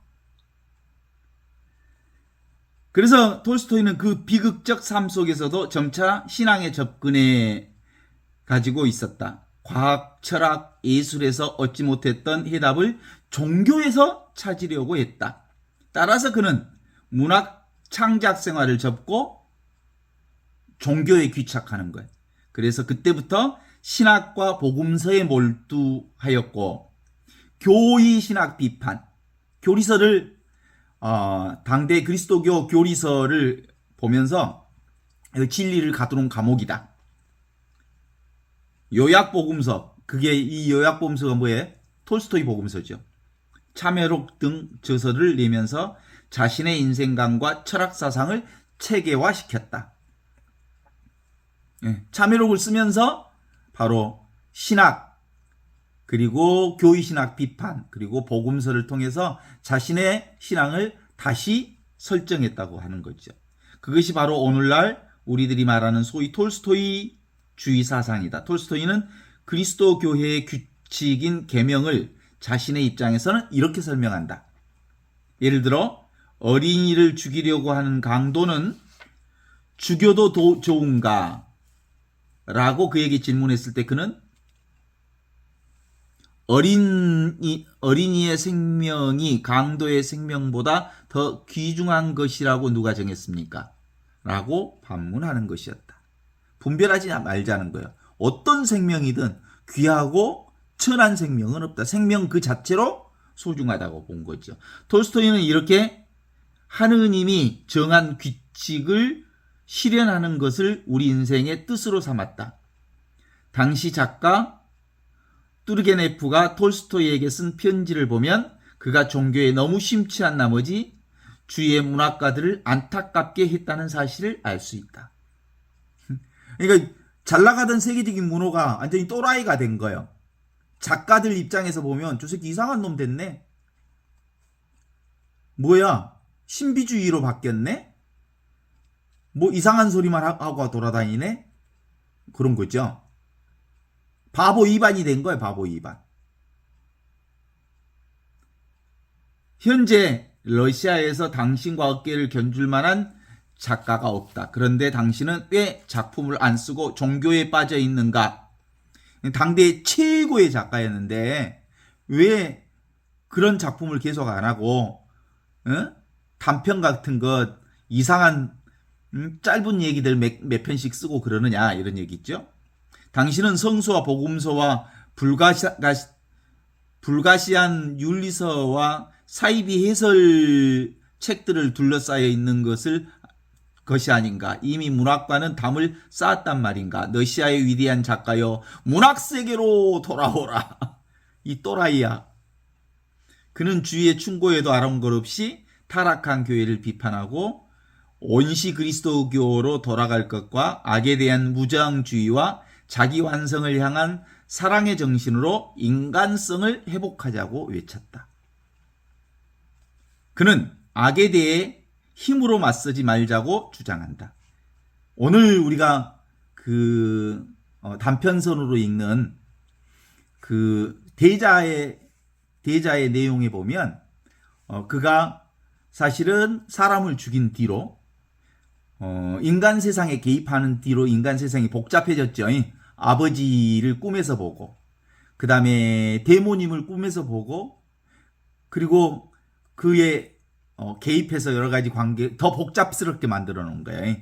그래서 톨스토이는 그 비극적 삶 속에서도 점차 신앙에 접근해 가지고 있었다. 과학, 철학, 예술에서 얻지 못했던 해답을 종교에서 찾으려고 했다. 따라서 그는 문학 창작 생활을 접고 종교에 귀착하는 거예요. 그래서 그때부터 신학과 복음서에 몰두하였고 교의 신학 비판, 교리서를 당대 그리스도교 교리서를 보면서 진리를 가두는 감옥이다. 요약복음서, 그게 이 요약복음서가 뭐예요? 톨스토이 복음서죠. 참회록 등 저서를 내면서 자신의 인생관과 철학사상을 체계화시켰다. 참회록을 쓰면서 바로 신학, 그리고 교의신학 비판, 그리고 복음서를 통해서 자신의 신앙을 다시 설정했다고 하는 거죠. 그것이 바로 오늘날 우리들이 말하는 소위 톨스토이 주의 사상이다. 톨스토이는 그리스도 교회의 규칙인 계명을 자신의 입장에서는 이렇게 설명한다. 예를 들어 어린이를 죽이려고 하는 강도는 죽여도 좋은가? 라고 그에게 질문했을 때 그는 어린이의 생명이 강도의 생명보다 더 귀중한 것이라고 누가 정했습니까? 라고 반문하는 것이었다. 분별하지 말자는 거예요. 어떤 생명이든 귀하고 천한 생명은 없다. 생명 그 자체로 소중하다고 본 거죠. 톨스토이는 이렇게 하느님이 정한 규칙을 실현하는 것을 우리 인생의 뜻으로 삼았다. 당시 작가 뚜르게네프가 톨스토이에게 쓴 편지를 보면 그가 종교에 너무 심취한 나머지 주위의 문학가들을 안타깝게 했다는 사실을 알 수 있다. 그러니까 잘 나가던 세계적인 문호가 완전히 또라이가 된 거예요. 작가들 입장에서 보면 저 새끼 이상한 놈 됐네. 뭐야? 신비주의로 바뀌었네? 뭐 이상한 소리만 하고 돌아다니네? 그런 거죠. 바보 2반이 된 거예요. 바보 2반. 현재 러시아에서 당신과 어깨를 견줄 만한 작가가 없다. 그런데 당신은 왜 작품을 안 쓰고 종교에 빠져 있는가? 당대 최고의 작가였는데 왜 그런 작품을 계속 안 하고 단편 같은 것 이상한 짧은 얘기들 몇 편씩 쓰고 그러느냐 이런 얘기 있죠. 당신은 성서와 복음서와 불가시안 윤리서와 사이비 해설 책들을 둘러싸여 있는 것이 아닌가. 이미 문학과는 담을 쌓았단 말인가. 러시아의 위대한 작가여 문학세계로 돌아오라. 이 또라이야. 그는 주위의 충고에도 아랑곳없이 타락한 교회를 비판하고 온시 그리스도교로 돌아갈 것과 악에 대한 무저항주의와 자기 완성을 향한 사랑의 정신으로 인간성을 회복하자고 외쳤다. 그는 악에 대해 힘으로 맞서지 말자고 주장한다. 오늘 우리가 단편선으로 읽는 대자의 내용에 보면 그가 사실은 사람을 죽인 뒤로 인간 세상에 개입하는 뒤로 인간 세상이 복잡해졌죠. 아버지를 꿈에서 보고 그 다음에 데모님을 꿈에서 보고 그리고 그의 개입해서 여러 가지 관계 더 복잡스럽게 만들어 놓은 거예요.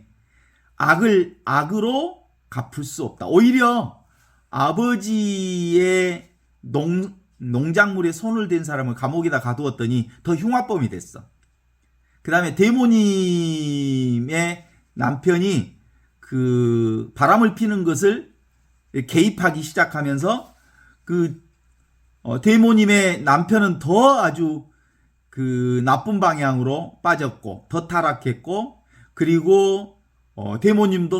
악을 악으로 갚을 수 없다. 오히려 아버지의 농작물에 손을 댄 사람을 감옥에다 가두었더니 더 흉악범이 됐어. 그 다음에 데모님의 남편이 바람을 피는 것을 개입하기 시작하면서 데모님의 남편은 더 아주 나쁜 방향으로 빠졌고 더 타락했고 그리고 데모님도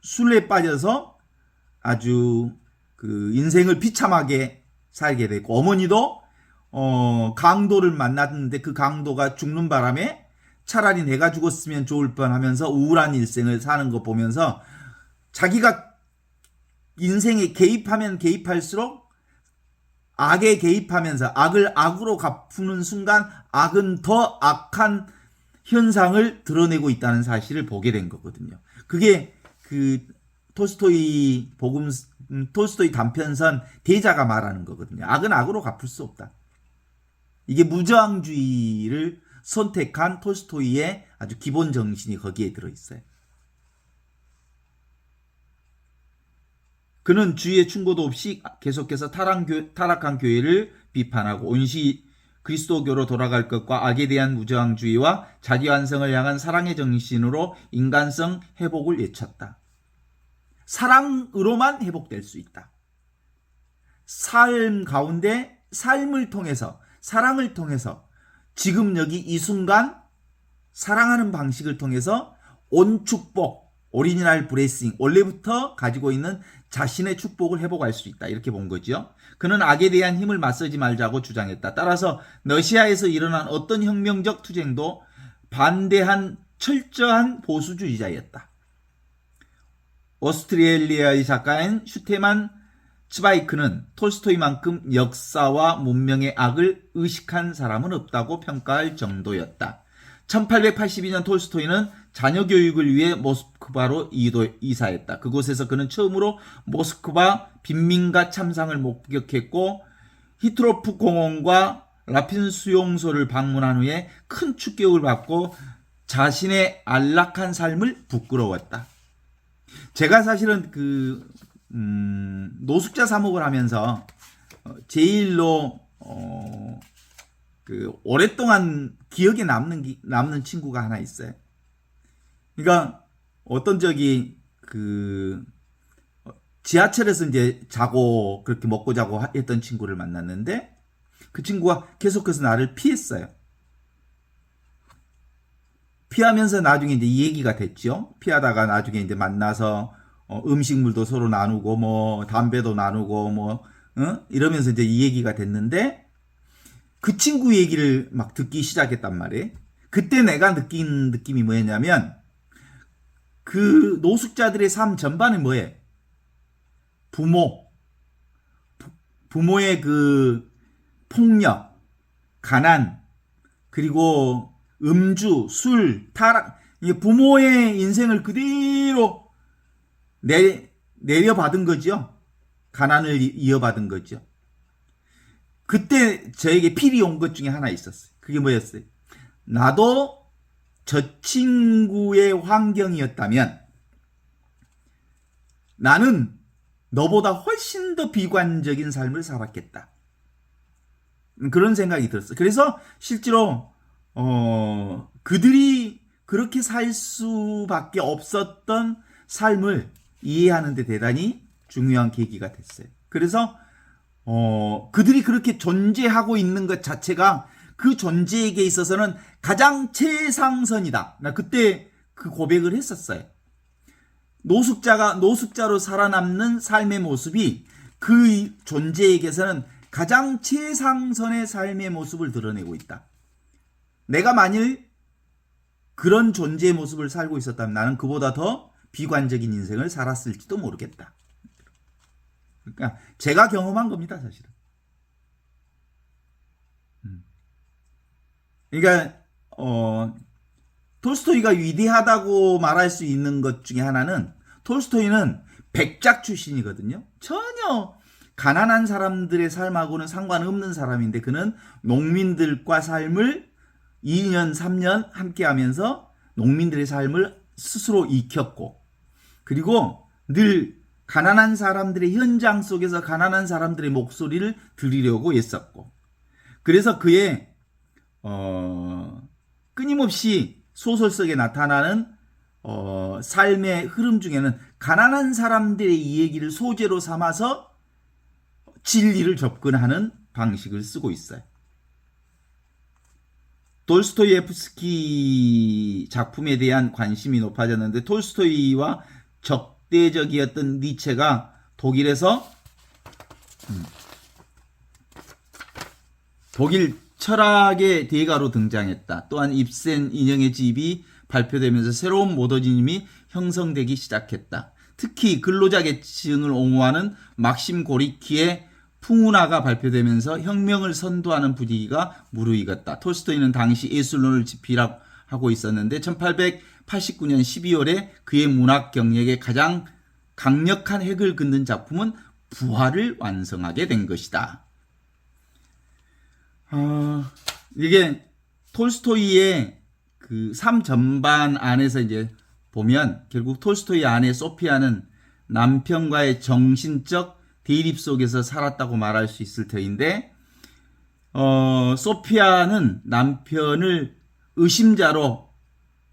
술에 빠져서 아주 인생을 비참하게 살게 됐고 어머니도 강도를 만났는데 그 강도가 죽는 바람에 차라리 내가 죽었으면 좋을 뻔하면서 우울한 일생을 사는 거 보면서 자기가 인생에 개입하면 개입할수록 악에 개입하면서 악을 악으로 갚는 순간 악은 더 악한 현상을 드러내고 있다는 사실을 보게 된 거거든요. 그게 톨스토이 단편선 대자가 말하는 거거든요. 악은 악으로 갚을 수 없다. 이게 무저항주의를 선택한 톨스토이의 아주 기본 정신이 거기에 들어있어요. 그는 주위의 충고도 없이 계속해서 타락한 교회를 비판하고 온시 그리스도교로 돌아갈 것과 악에 대한 무저항주의와 자기 완성을 향한 사랑의 정신으로 인간성 회복을 외쳤다. 사랑으로만 회복될 수 있다. 삶 가운데 삶을 통해서 사랑을 통해서 지금 여기 이 순간 사랑하는 방식을 통해서 온 축복 오리지널 브레싱 원래부터 가지고 있는 자신의 축복을 회복할 수 있다. 이렇게 본 거죠. 그는 악에 대한 힘을 맞서지 말자고 주장했다. 따라서 러시아에서 일어난 어떤 혁명적 투쟁도 반대한 철저한 보수주의자였다. 오스트리아의 작가인 슈테만 츠바이크는 톨스토이만큼 역사와 문명의 악을 의식한 사람은 없다고 평가할 정도였다. 1882년 톨스토이는 자녀 교육을 위해 모스크바로 이사했다. 그곳에서 그는 처음으로 모스크바 빈민가 참상을 목격했고 히트로프 공원과 라핀 수용소를 방문한 후에 큰 충격을 받고 자신의 안락한 삶을 부끄러웠다. 제가 사실은 노숙자 사목을 하면서 제일로 오랫동안 기억에 남는 친구가 하나 있어요. 그러니까 어떤 적이 지하철에서 이제 자고 그렇게 먹고 자고 했던 친구를 만났는데 그 친구가 계속해서 나를 피했어요. 피하면서 나중에 이제 이 얘기가 됐죠. 피하다가 나중에 이제 만나서 음식물도 서로 나누고 뭐 담배도 나누고 이러면서 이제 이 얘기가 됐는데 그 친구 얘기를 막 듣기 시작했단 말이에요. 그때 내가 느낀 느낌이 뭐였냐면 그 노숙자들의 삶 전반은 뭐예요? 부모의 폭력, 가난, 그리고 음주, 술, 타락, 이게 부모의 인생을 그대로 내려받은 거죠. 가난을 이어받은 거죠. 그때 저에게 필이 온 것 중에 하나 있었어요. 그게 뭐였어요? 나도 저 친구의 환경이었다면 나는 너보다 훨씬 더 비관적인 삶을 살았겠다. 그런 생각이 들었어요. 그래서 실제로 그들이 그렇게 살 수밖에 없었던 삶을 이해하는 데 대단히 중요한 계기가 됐어요. 그래서 그들이 그렇게 존재하고 있는 것 자체가 그 존재에게 있어서는 가장 최상선이다. 나 그때 그 고백을 했었어요. 노숙자로 살아남는 삶의 모습이 그 존재에게서는 가장 최상선의 삶의 모습을 드러내고 있다. 내가 만일 그런 존재의 모습을 살고 있었다면 나는 그보다 더 비관적인 인생을 살았을지도 모르겠다. 그러니까 제가 경험한 겁니다, 사실은. 그러니까 톨스토이가 위대하다고 말할 수 있는 것 중에 하나는 톨스토이는 백작 출신이거든요. 전혀 가난한 사람들의 삶하고는 상관없는 사람인데 그는 농민들과 삶을 2년, 3년 함께 하면서 농민들의 삶을 스스로 익혔고 그리고 늘 가난한 사람들의 현장 속에서 가난한 사람들의 목소리를 들으려고 애썼고 그래서 그의 끊임없이 소설 속에 나타나는 삶의 흐름 중에는 가난한 사람들의 이야기를 소재로 삼아서 진리를 접근하는 방식을 쓰고 있어요. 돌스토이에프스키 작품에 대한 관심이 높아졌는데 톨스토이와 적대적이었던 니체가 독일에서 독일 철학의 대가로 등장했다. 또한 입센 인형의 집이 발표되면서 새로운 모더니즘이 형성되기 시작했다. 특히 근로자 계층을 옹호하는 막심 고리키의 풍운화가 발표되면서 혁명을 선도하는 분위기가 무르익었다. 톨스토이는 당시 예술론을 집필하고 있었는데 1889년 12월에 그의 문학 경력에 가장 강력한 핵을 긋는 작품은 부활을 완성하게 된 것이다. 이게 톨스토이의 그 삶 전반 안에서 이제 보면 결국 톨스토이 안에 소피아는 남편과의 정신적 대립 속에서 살았다고 말할 수 있을 터인데 소피아는 남편을 유선자로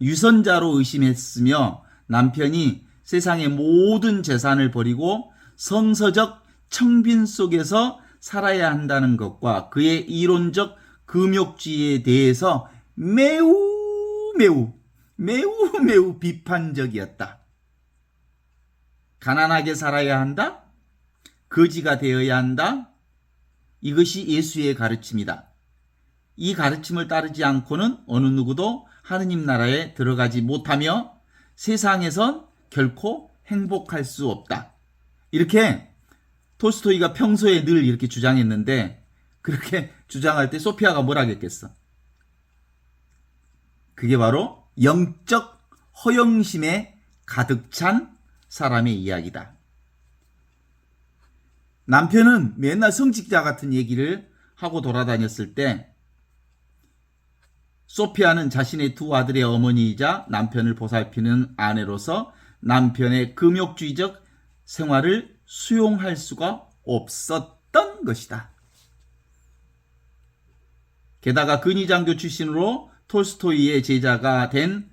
의심했으며 남편이 세상의 모든 재산을 버리고 성서적 청빈 속에서 살아야 한다는 것과 그의 이론적 금욕주의에 대해서 매우 비판적이었다. 가난하게 살아야 한다? 거지가 되어야 한다? 이것이 예수의 가르침이다. 이 가르침을 따르지 않고는 어느 누구도 하느님 나라에 들어가지 못하며 세상에선 결코 행복할 수 없다. 이렇게 톨스토이가 평소에 늘 이렇게 주장했는데 그렇게 주장할 때 소피아가 뭐라 했겠어? 그게 바로 영적 허영심에 가득 찬 사람의 이야기다. 남편은 맨날 성직자 같은 얘기를 하고 돌아다녔을 때 소피아는 자신의 두 아들의 어머니이자 남편을 보살피는 아내로서 남편의 금욕주의적 생활을 수용할 수가 없었던 것이다. 게다가 근위장교 출신으로 톨스토이의 제자가 된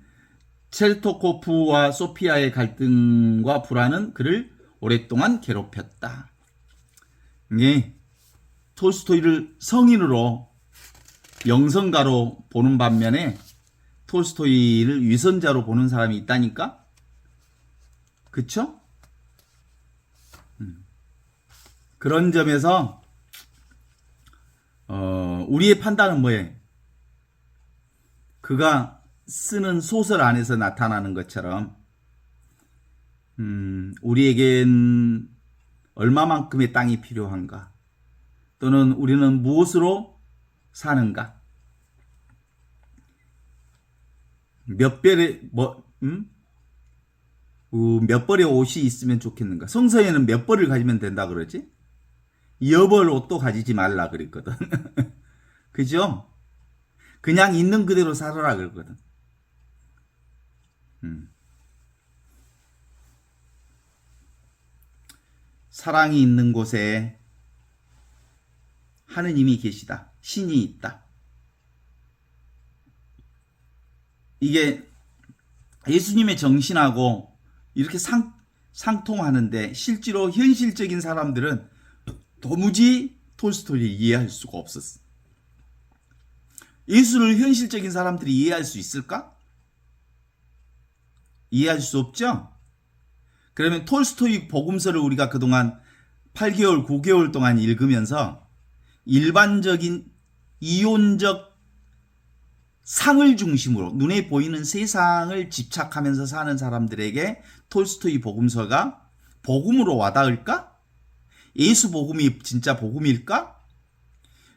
첼토코프와 소피아의 갈등과 불안은 그를 오랫동안 괴롭혔다. 예, 톨스토이를 성인으로 영성가로 보는 반면에 톨스토이를 위선자로 보는 사람이 있다니까? 그쵸? 그런 점에서 우리의 판단은 뭐예요? 그가 쓰는 소설 안에서 나타나는 것처럼 우리에겐 얼마만큼의 땅이 필요한가? 또는 우리는 무엇으로 사는가? 몇 벌의 옷이 있으면 좋겠는가? 성서에는 몇 벌을 가지면 된다 그러지? 여벌 옷도 가지지 말라 그랬거든. 그죠? 그냥 있는 그대로 살아라 그랬거든. 사랑이 있는 곳에 하느님이 계시다. 신이 있다. 이게 예수님의 정신하고 이렇게 상통하는데 실제로 현실적인 사람들은 도무지 톨스토이를 이해할 수가 없었어. 예수를 현실적인 사람들이 이해할 수 있을까? 이해할 수 없죠? 그러면 톨스토이 복음서를 우리가 그동안 8개월, 9개월 동안 읽으면서 일반적인 이론적 상을 중심으로 눈에 보이는 세상을 집착하면서 사는 사람들에게 톨스토이 복음서가 복음으로 와닿을까? 예수 복음이 진짜 복음일까?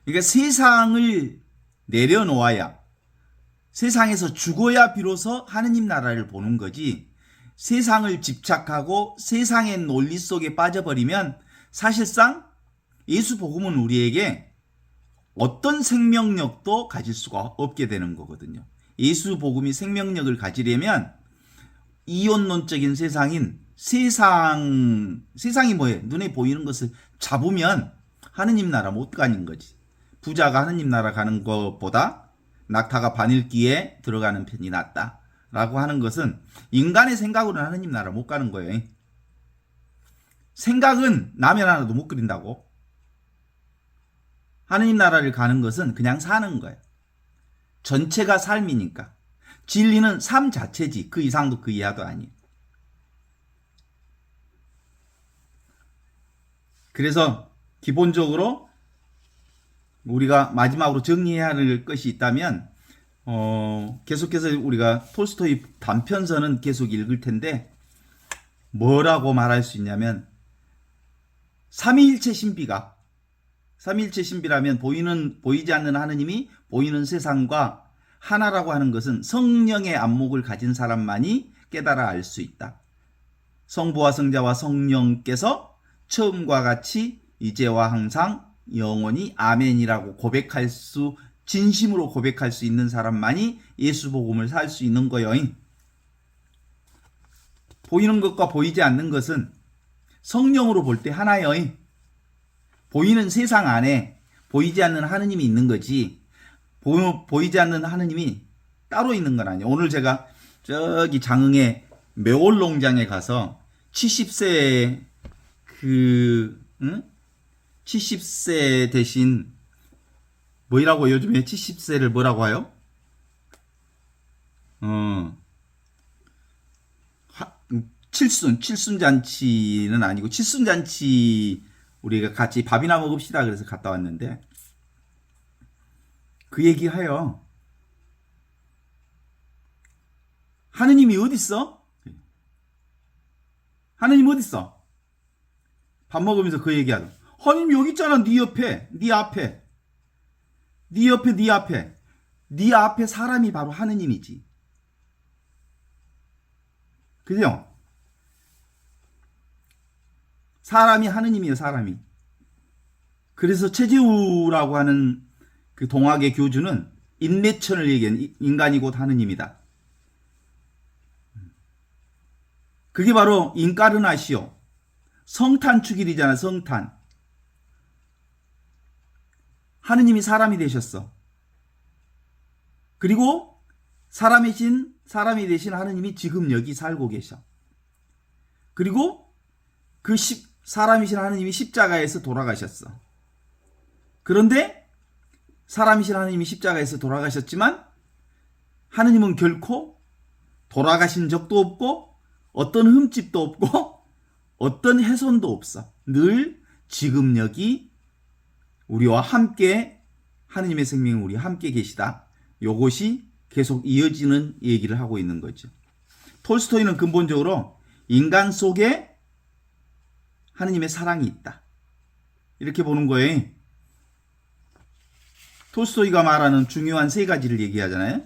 그러니까 세상을 내려놓아야, 세상에서 죽어야 비로소 하느님 나라를 보는 거지, 세상을 집착하고 세상의 논리 속에 빠져버리면 사실상 예수 복음은 우리에게 어떤 생명력도 가질 수가 없게 되는 거거든요. 예수 복음이 생명력을 가지려면 이원론적인 세상인 세상이 뭐예요? 눈에 보이는 것을 잡으면 하느님 나라 못 가는 거지. 부자가 하느님 나라 가는 것보다 낙타가 바늘귀에 들어가는 편이 낫다 라고 하는 것은 인간의 생각으로는 하느님 나라 못 가는 거예요. 생각은 라면 하나도 못 끓인다고. 하느님 나라를 가는 것은 그냥 사는 거예요. 전체가 삶이니까. 진리는 삶 자체지. 그 이상도 그 이하도 아니에요. 그래서 기본적으로 우리가 마지막으로 정리해야 할 것이 있다면 계속해서 우리가 톨스토이 단편서는 계속 읽을 텐데 뭐라고 말할 수 있냐면 삼위일체 신비라면 보이지 않는 하느님이 보이는 세상과 하나라고 하는 것은 성령의 안목을 가진 사람만이 깨달아 알 수 있다. 성부와 성자와 성령께서 처음과 같이 이제와 항상 영원히 아멘이라고 진심으로 고백할 수 있는 사람만이 예수 복음을 살 수 있는 거여잉. 보이는 것과 보이지 않는 것은 성령으로 볼 때 하나여잉. 보이는 세상 안에 보이지 않는 하느님이 있는 거지, 보이지 않는 하느님이 따로 있는 건 아니에요. 오늘 제가 저기 장흥의 매월농장에 가서 70세 70세 대신 뭐라고 요즘에 70세를 뭐라고 해요? 칠순잔치는 아니고 칠순잔치 우리가 같이 밥이나 먹읍시다 그래서 갔다 왔는데 그 얘기하여 하느님이 어딨어? 하느님 어딨어? 밥 먹으면서 그 얘기하죠. 하느님 여기 있잖아. 네 옆에, 네 앞에, 네 옆에, 네 앞에, 네 앞에 사람이 바로 하느님이지. 그죠? 사람이 하느님이에요, 사람이. 그래서 최재우라고 하는 그 동학의 교주는 인내천을 얘기한 인간이 곧 하느님이다. 그게 바로 인카르나시오. 성탄축일이잖아, 성탄. 하느님이 사람이 되셨어. 그리고 사람이 되신 하느님이 지금 여기 살고 계셔. 그리고 그 사람이신 하느님이 십자가에서 돌아가셨어. 그런데 사람이신 하느님이 십자가에서 돌아가셨지만 하느님은 결코 돌아가신 적도 없고 어떤 흠집도 없고 어떤 훼손도 없어. 늘 지금 여기 우리와 함께 하느님의 생명이 우리와 함께 계시다. 이것이 계속 이어지는 얘기를 하고 있는 거죠. 톨스토이는 근본적으로 인간 속에 하느님의 사랑이 있다. 이렇게 보는 거예요. 톨스토이가 말하는 중요한 세 가지를 얘기하잖아요.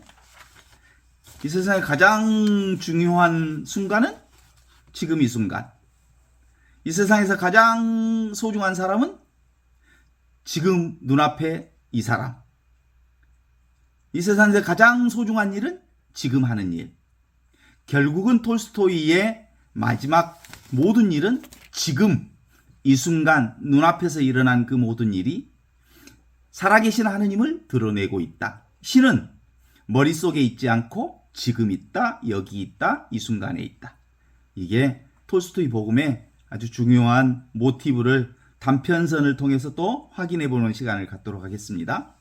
이 세상에 가장 중요한 순간은 지금 이 순간. 이 세상에서 가장 소중한 사람은 지금 눈앞에 이 사람. 이 세상에서 가장 소중한 일은 지금 하는 일. 결국은 톨스토이의 마지막 모든 일은 지금 이 순간 눈앞에서 일어난 그 모든 일이 살아계신 하느님을 드러내고 있다. 신은 머릿속에 있지 않고 지금 있다, 여기 있다, 이 순간에 있다. 이게 톨스토이 복음의 아주 중요한 모티브를 단편선을 통해서 또 확인해 보는 시간을 갖도록 하겠습니다.